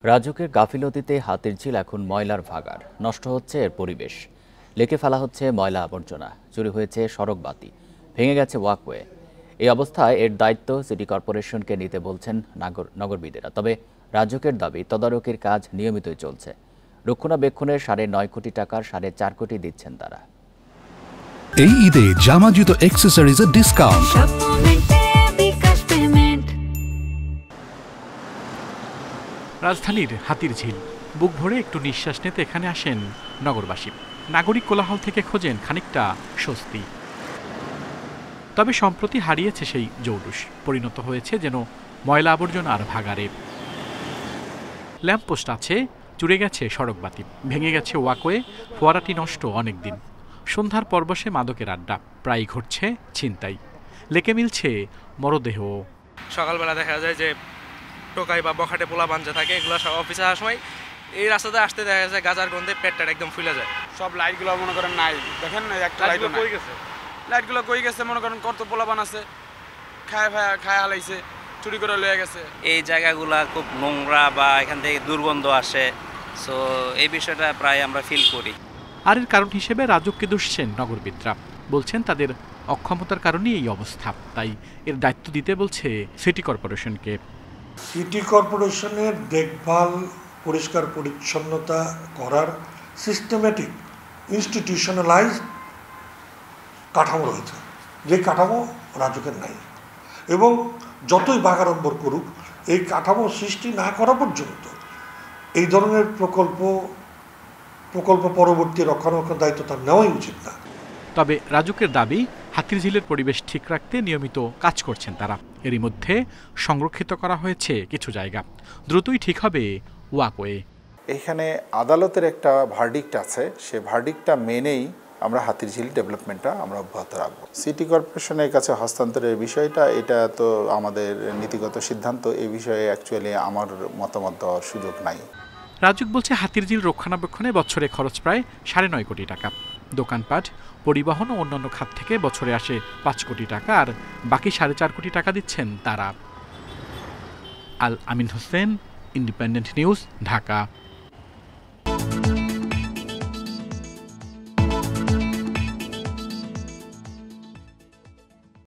রাজুকের গাফিলতিতে হাতিরঝিল এখন ময়লার ভাগাড়। নষ্ট হচ্ছে এর পরিবেশ, লেকে ফেলা হচ্ছে ময়লা আবর্জনা, চুরি হয়েছে সড়ক বাতি, ভেঙে গেছে ওয়াকওয়ে। এই অবস্থায় এর দায়িত্ব সিটি কর্পোরেশনকে নিতে বলছেন নগরবিদেরা। তবে রাজুকের দাবি, তদারকির কাজ নিয়মিতই চলছে। রক্ষণাবেক্ষণের 9.5 কোটি টাকার 4.5 কোটি দিচ্ছেন তারা। এই ঈদে জামা জুতো অ্যাক্সেসরিজের ডিসকাউন্ট। রাজধানীর হাতিরঝিল, বুক ভরে একটু নিঃশ্বাস নিতে এখানে আসেন নগরবাসী। নাগরিক কোলাহল থেকে খোঁজেন খানিকটা স্বস্তি। তবে সম্প্রতি হারিয়েছে সেই জৌলুস, পরিণত হয়েছে যেন ময়লা আবর্জনার ভাগাড়ে। ল্যাম্পপোস্ট আছে, চুরে গেছে সড়ক বাতি, ভেঙে গেছে ওয়াকওয়ে, ফোয়ারাটি নষ্ট অনেকদিন। সন্ধ্যার পর বসে মাদকের আড্ডা, প্রায়ই ঘটছে ছিনতাই, লেকে মিলছে মরদেহ। সকালবেলা দেখা যায় যে টোকাই বা বখাটে পোলা বাঞ্জা থাকে, এগুলো সব অফিসে আসার সময় এই রাস্তাতে আসতে দেখা যায় গাজার গন্ধে পেটটা একদম ফুলে যায়। সব লাইটগুলো মনে করেন নাই, দেখেন একটা লাইটও কই গেছে, লাইটগুলো কই গেছে মনে করেন কত পোলা বানাছে, খায় হালাইছে, চুরি করে লয়ে গেছে। এই জায়গাগুলা খুব নোংরা বা এখান থেকে দুর্গন্ধ আসে, সো এই বিষয়টা প্রায় আমরা ফিল করি। আর এর কারণ হিসেবে রাজুককে দুষছেন নগরবিদরা, বলছেন তাদের অক্ষমতার কারণেই এই অবস্থা, তাই এর দায়িত্ব দিতে বলছে সিটি কর্পোরেশনকে। সিটি কর্পোরেশনের দেখভাল, পরিষ্কার পরিচ্ছন্নতা করার সিস্টেমেটিক ইনস্টিটিউশনালাইজ কাঠামো রয়েছে, যে কাঠামো রাজুকের নাই। এবং যতই বাগাড়ম্বর করুক, এই কাঠামো সৃষ্টি না করা পর্যন্ত এই ধরনের প্রকল্প পরবর্তী রক্ষণাবেক্ষণ দায়িত্ব তার নেওয়াই উচিত না। তবে রাজুকের দাবি, হাতিরঝিলের পরিবেশ ঠিক রাখতে নিয়মিত কাজ করছেন তারা। এরই মধ্যে সংরক্ষিত করা হয়েছে কিছু জায়গা, দ্রুতই ঠিক হবে ওয়াকওয়ে। এখানে আদালতের একটা ভার্ডিক্ট আছে, সে ভার্ডিক্টটা মেনেই আমরা হাতিরঝিল ডেভেলপমেন্টটা আমরা অব্যাহত রাখবো। সিটি কর্পোরেশনের কাছে হস্তান্তরের বিষয়টা, এটা তো আমাদের নীতিগত সিদ্ধান্ত, এই বিষয়ে অ্যাকচুয়ালি আমার মতামত দেওয়ার সুযোগ নাই। রাজুক বলছে, হাতিরঝিল রক্ষণাবেক্ষণে বছরে খরচ প্রায় 9.5 কোটি টাকা। দোকানপাট, পরিবহন ও অন্যান্য খাত থেকে বছরে আসে 5 কোটি টাকা, আর বাকি 4.5 কোটি টাকা দিচ্ছেন তারা। আল আমিন হোসেন, ইন্ডিপেন্ডেন্ট নিউজ, ঢাকা।